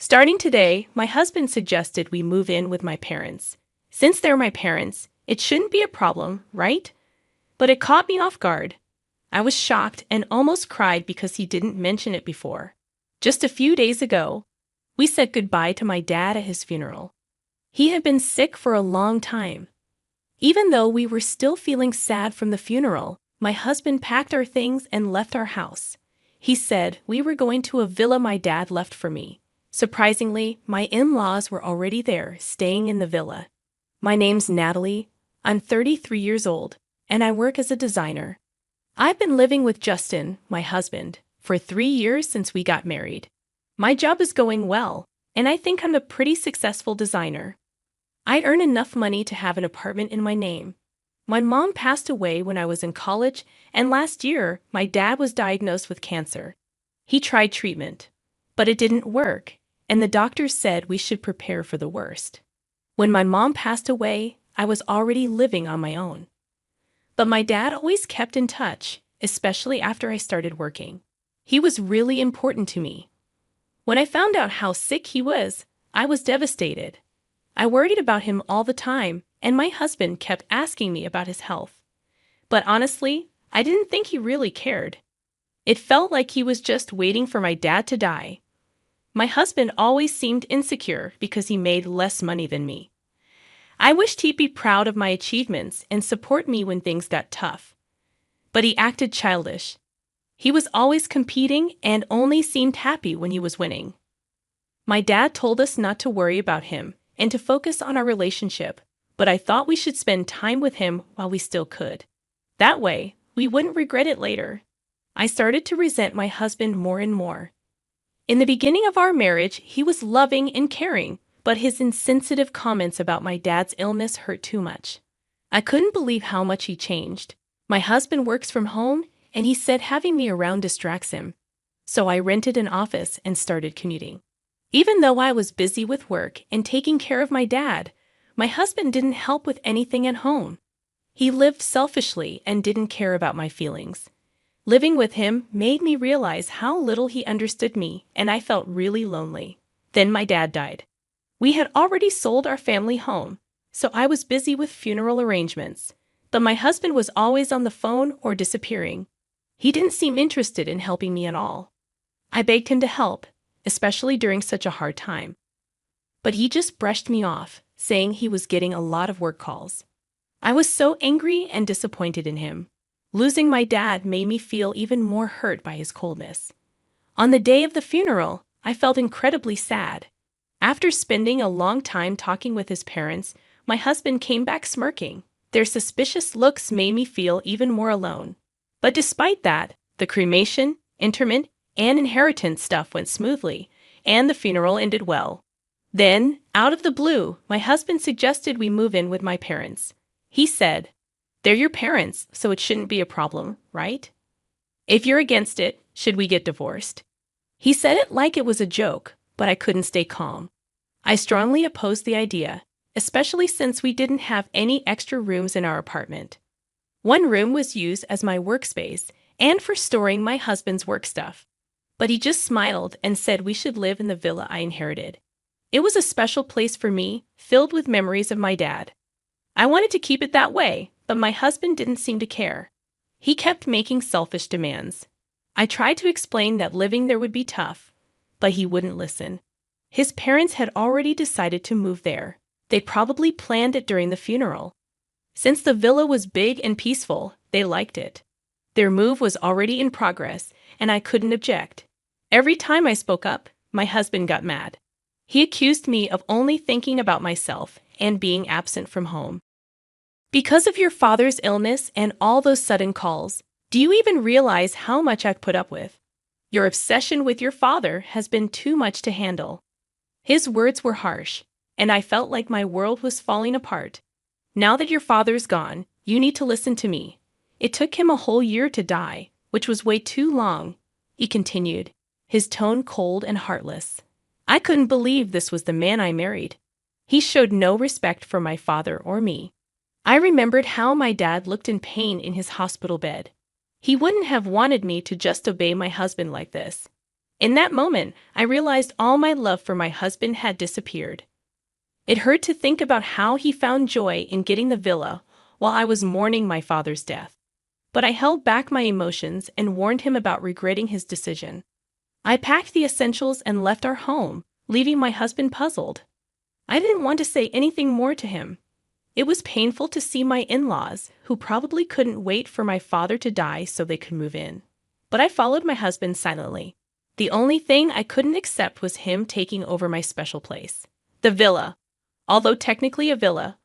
Starting today, my husband suggested we move in with my parents. Since they're my parents, it shouldn't be a problem, right? But it caught me off guard. I was shocked and almost cried because he didn't mention it before. Just a few days ago, we said goodbye to my dad at his funeral. He had been sick for a long time. Even though we were still feeling sad from the funeral, my husband packed our things and left our house. He said we were going to a villa my dad left for me. Surprisingly, my in-laws were already there, staying in the villa. My name's Natalie. I'm 33 years old, and I work as a designer. I've been living with Justin, my husband, for 3 years since we got married. My job is going well, and I think I'm a pretty successful designer. I earn enough money to have an apartment in my name. My mom passed away when I was in college, and last year, my dad was diagnosed with cancer. He tried treatment, but it didn't work, and the doctors said we should prepare for the worst. When my mom passed away, I was already living on my own. But my dad always kept in touch, especially after I started working. He was really important to me. When I found out how sick he was, I was devastated. I worried about him all the time, and my husband kept asking me about his health. But honestly, I didn't think he really cared. It felt like he was just waiting for my dad to die. My husband always seemed insecure because he made less money than me. I wished he'd be proud of my achievements and support me when things got tough. But he acted childish. He was always competing and only seemed happy when he was winning. My dad told us not to worry about him and to focus on our relationship, but I thought we should spend time with him while we still could. That way, we wouldn't regret it later. I started to resent my husband more and more. In the beginning of our marriage, he was loving and caring, but his insensitive comments about my dad's illness hurt too much. I couldn't believe how much he changed. My husband works from home, and he said having me around distracts him. So I rented an office and started commuting. Even though I was busy with work and taking care of my dad, my husband didn't help with anything at home. He lived selfishly and didn't care about my feelings. Living with him made me realize how little he understood me, and I felt really lonely. Then my dad died. We had already sold our family home, so I was busy with funeral arrangements, but my husband was always on the phone or disappearing. He didn't seem interested in helping me at all. I begged him to help, especially during such a hard time. But he just brushed me off, saying he was getting a lot of work calls. I was so angry and disappointed in him. Losing my dad made me feel even more hurt by his coldness. On the day of the funeral, I felt incredibly sad. After spending a long time talking with his parents, my husband came back smirking. Their suspicious looks made me feel even more alone. But despite that, the cremation, interment, and inheritance stuff went smoothly, and the funeral ended well. Then, out of the blue, my husband suggested we move in with my parents. He said, "They're your parents, so it shouldn't be a problem, right? If you're against it, should we get divorced?" He said it like it was a joke, but I couldn't stay calm. I strongly opposed the idea, especially since we didn't have any extra rooms in our apartment. One room was used as my workspace and for storing my husband's work stuff. But he just smiled and said we should live in the villa I inherited. It was a special place for me, filled with memories of my dad. I wanted to keep it that way, but my husband didn't seem to care. He kept making selfish demands. I tried to explain that living there would be tough, but he wouldn't listen. His parents had already decided to move there. They'd probably planned it during the funeral. Since the villa was big and peaceful, they liked it. Their move was already in progress, and I couldn't object. Every time I spoke up, my husband got mad. He accused me of only thinking about myself and being absent from home. "Because of your father's illness and all those sudden calls, do you even realize how much I've put up with? Your obsession with your father has been too much to handle." His words were harsh, and I felt like my world was falling apart. "Now that your father's gone, you need to listen to me. It took him a whole year to die, which was way too long," he continued, his tone cold and heartless. I couldn't believe this was the man I married. He showed no respect for my father or me. I remembered how my dad looked in pain in his hospital bed. He wouldn't have wanted me to just obey my husband like this. In that moment, I realized all my love for my husband had disappeared. It hurt to think about how he found joy in getting the villa while I was mourning my father's death. But I held back my emotions and warned him about regretting his decision. I packed the essentials and left our home, leaving my husband puzzled. I didn't want to say anything more to him. It was painful to see my in-laws, who probably couldn't wait for my father to die so they could move in. But I followed my husband silently. The only thing I couldn't accept was him taking over my special place. The villa, although technically a villa,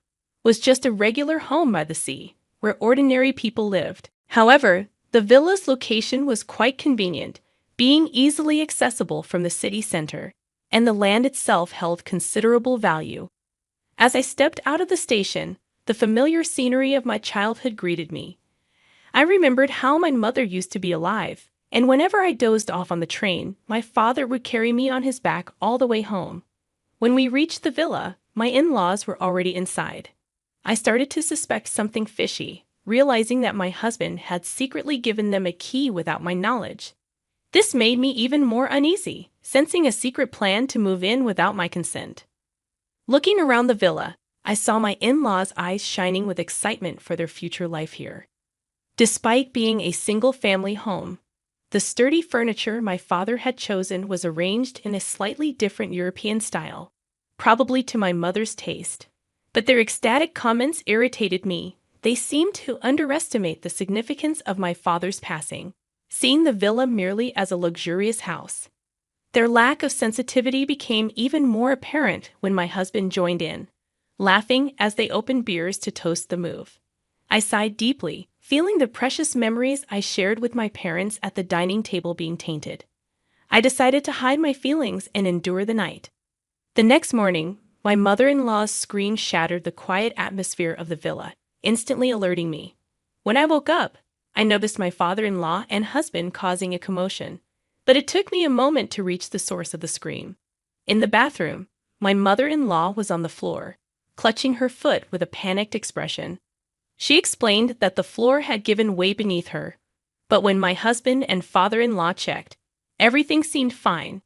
was just a regular home by the sea, where ordinary people lived. However, the villa's location was quite convenient, being easily accessible from the city center, and the land itself held considerable value. As I stepped out of the station, the familiar scenery of my childhood greeted me. I remembered how my mother used to be alive, and whenever I dozed off on the train, my father would carry me on his back all the way home. When we reached the villa, my in-laws were already inside. I started to suspect something fishy, realizing that my husband had secretly given them a key without my knowledge. This made me even more uneasy, sensing a secret plan to move in without my consent. Looking around the villa, I saw my in-laws' eyes shining with excitement for their future life here. Despite being a single-family home, the sturdy furniture my father had chosen was arranged in a slightly different European style, probably to my mother's taste. But their ecstatic comments irritated me. They seemed to underestimate the significance of my father's passing, seeing the villa merely as a luxurious house. Their lack of sensitivity became even more apparent when my husband joined in, laughing as they opened beers to toast the move. I sighed deeply, feeling the precious memories I shared with my parents at the dining table being tainted. I decided to hide my feelings and endure the night. The next morning, my mother-in-law's scream shattered the quiet atmosphere of the villa, instantly alerting me. When I woke up, I noticed my father-in-law and husband causing a commotion, but it took me a moment to reach the source of the scream. In the bathroom, my mother-in-law was on the floor, clutching her foot with a panicked expression. She explained that the floor had given way beneath her, but when my husband and father-in-law checked, everything seemed fine.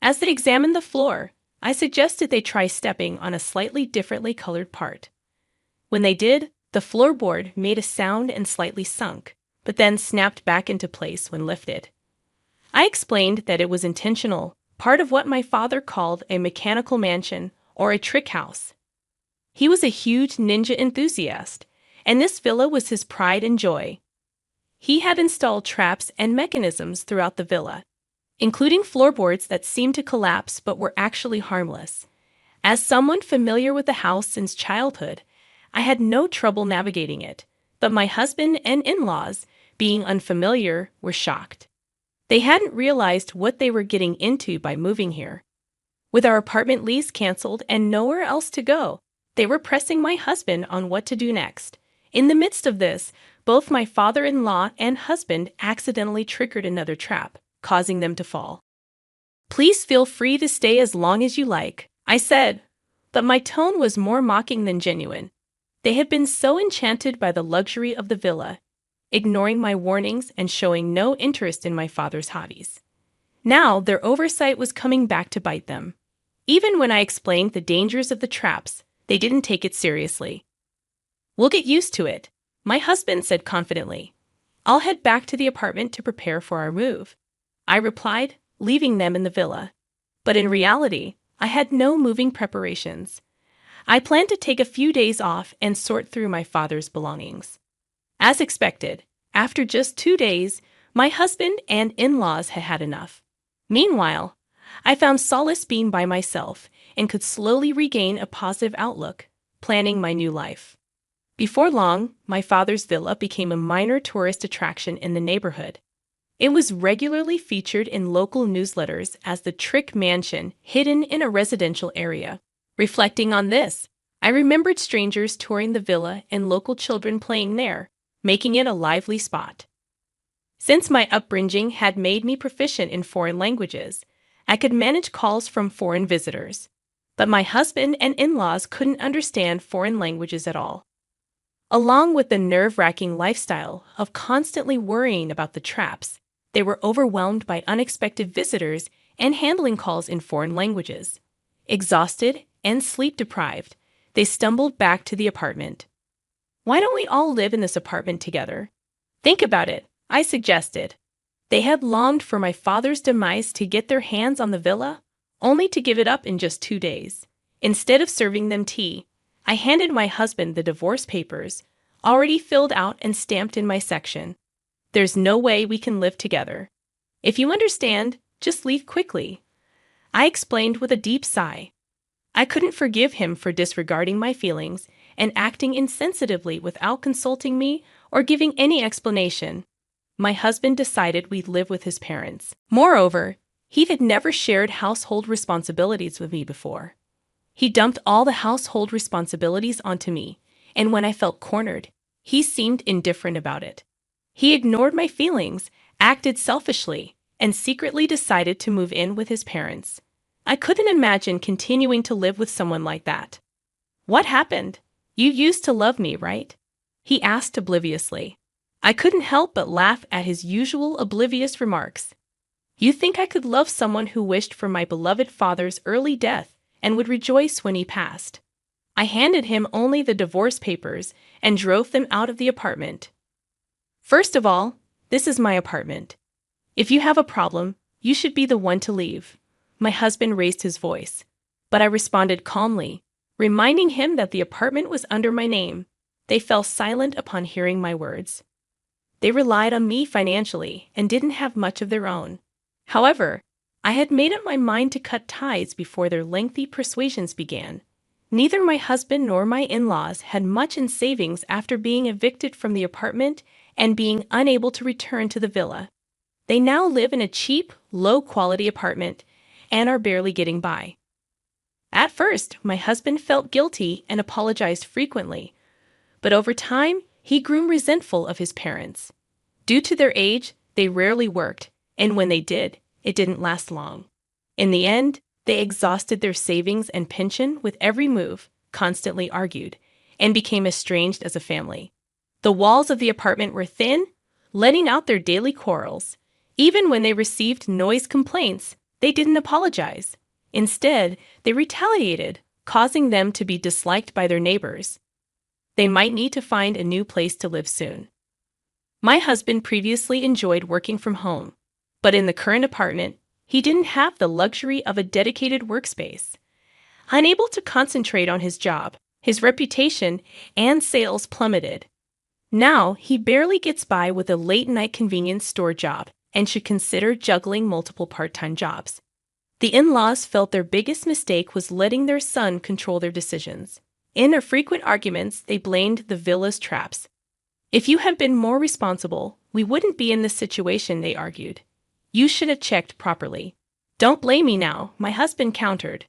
As they examined the floor, I suggested they try stepping on a slightly differently colored part. When they did, the floorboard made a sound and slightly sunk, but then snapped back into place when lifted. I explained that it was intentional, part of what my father called a mechanical mansion or a trick house. He was a huge ninja enthusiast, and this villa was his pride and joy. He had installed traps and mechanisms throughout the villa, including floorboards that seemed to collapse but were actually harmless. As someone familiar with the house since childhood, I had no trouble navigating it, but my husband and in-laws, being unfamiliar, were shocked. They hadn't realized what they were getting into by moving here. With our apartment lease canceled and nowhere else to go, they were pressing my husband on what to do next. In the midst of this, both my father-in-law and husband accidentally triggered another trap, causing them to fall. "Please feel free to stay as long as you like," I said, but my tone was more mocking than genuine. They had been so enchanted by the luxury of the villa, ignoring my warnings and showing no interest in my father's hobbies. Now their oversight was coming back to bite them. Even when I explained the dangers of the traps, they didn't take it seriously. "We'll get used to it," my husband said confidently. "I'll head back to the apartment to prepare for our move," I replied, leaving them in the villa. But in reality, I had no moving preparations. I planned to take a few days off and sort through my father's belongings. As expected, after just 2 days, my husband and in-laws had had enough. Meanwhile, I found solace being by myself and could slowly regain a positive outlook, planning my new life. Before long, my father's villa became a minor tourist attraction in the neighborhood. It was regularly featured in local newsletters as the trick mansion hidden in a residential area. Reflecting on this, I remembered strangers touring the villa and local children playing there, making it a lively spot. Since my upbringing had made me proficient in foreign languages, I could manage calls from foreign visitors. But my husband and in-laws couldn't understand foreign languages at all. Along with the nerve-wracking lifestyle of constantly worrying about the traps, They were overwhelmed by unexpected visitors and handling calls in foreign languages. Exhausted and sleep-deprived, they stumbled back to the apartment. "Why don't we all live in this apartment together?" "Think about it," I suggested. They had longed for my father's demise to get their hands on the villa, only to give it up in just 2 days. Instead of serving them tea, I handed my husband the divorce papers, already filled out and stamped in my section. "There's no way we can live together. If you understand, just leave quickly," I explained with a deep sigh. I couldn't forgive him for disregarding my feelings and acting insensitively without consulting me or giving any explanation. My husband decided we'd live with his parents. Moreover, he had never shared household responsibilities with me before. He dumped all the household responsibilities onto me, and when I felt cornered, he seemed indifferent about it. He ignored my feelings, acted selfishly, and secretly decided to move in with his parents. I couldn't imagine continuing to live with someone like that. "What happened? You used to love me, right?" he asked obliviously. I couldn't help but laugh at his usual oblivious remarks. "You think I could love someone who wished for my beloved father's early death and would rejoice when he passed?" I handed him only the divorce papers and drove them out of the apartment. "First of all, this is my apartment. If you have a problem, you should be the one to leave." My husband raised his voice, but I responded calmly, reminding him that the apartment was under my name. They fell silent upon hearing my words. They relied on me financially and didn't have much of their own. However, I had made up my mind to cut ties before their lengthy persuasions began. Neither my husband nor my in-laws had much in savings after being evicted from the apartment and being unable to return to the villa. They now live in a cheap, low-quality apartment and are barely getting by. At first, my husband felt guilty and apologized frequently, but over time, he grew resentful of his parents. Due to their age, they rarely worked, and when they did, it didn't last long. In the end, they exhausted their savings and pension with every move, constantly argued, and became estranged as a family. The walls of the apartment were thin, letting out their daily quarrels. Even when they received noise complaints, they didn't apologize. Instead, they retaliated, causing them to be disliked by their neighbors. They might need to find a new place to live soon. My husband previously enjoyed working from home, but in the current apartment, he didn't have the luxury of a dedicated workspace. Unable to concentrate on his job, his reputation and sales plummeted. Now, he barely gets by with a late-night convenience store job and should consider juggling multiple part-time jobs. The in-laws felt their biggest mistake was letting their son control their decisions. In their frequent arguments, they blamed the villa's traps. "If you had been more responsible, we wouldn't be in this situation," they argued. "You should have checked properly." "Don't blame me now," my husband countered.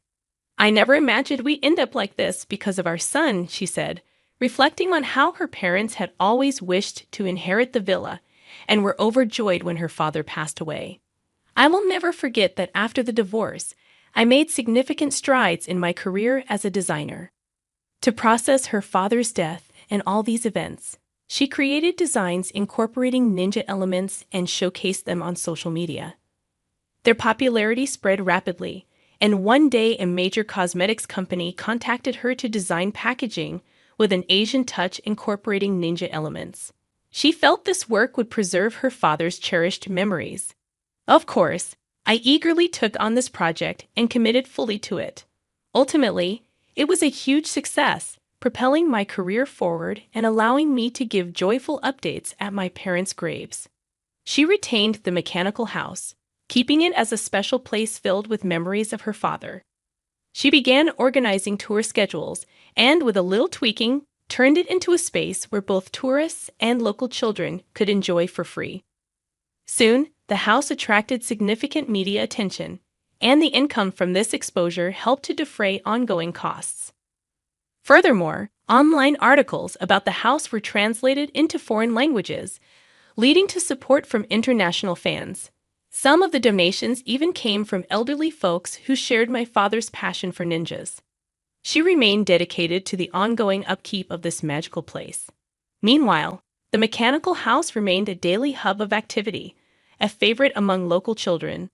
"I never imagined we'd end up like this because of our son," she said, reflecting on how her parents had always wished to inherit the villa and were overjoyed when her father passed away. I will never forget that after the divorce, I made significant strides in my career as a designer. To process her father's death and all these events, she created designs incorporating ninja elements and showcased them on social media. Their popularity spread rapidly, and one day a major cosmetics company contacted her to design packaging with an Asian touch incorporating ninja elements. She felt this work would preserve her father's cherished memories. Of course, I eagerly took on this project and committed fully to it. Ultimately, it was a huge success, propelling my career forward and allowing me to give joyful updates at my parents' graves. She retained the mechanical house, keeping it as a special place filled with memories of her father. She began organizing tour schedules and, with a little tweaking, turned it into a space where both tourists and local children could enjoy for free. Soon, the house attracted significant media attention, and the income from this exposure helped to defray ongoing costs. Furthermore, online articles about the house were translated into foreign languages, leading to support from international fans. Some of the donations even came from elderly folks who shared my father's passion for ninjas. She remained dedicated to the ongoing upkeep of this magical place. Meanwhile, the mechanical house remained a daily hub of activity, a favorite among local children.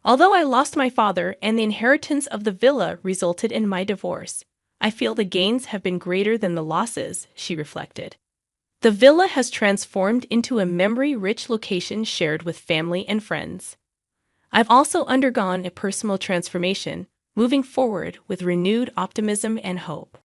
Although I lost my father and the inheritance of the villa resulted in my divorce, I feel the gains have been greater than the losses, she reflected. The villa has transformed into a memory-rich location shared with family and friends. I've also undergone a personal transformation, moving forward with renewed optimism and hope.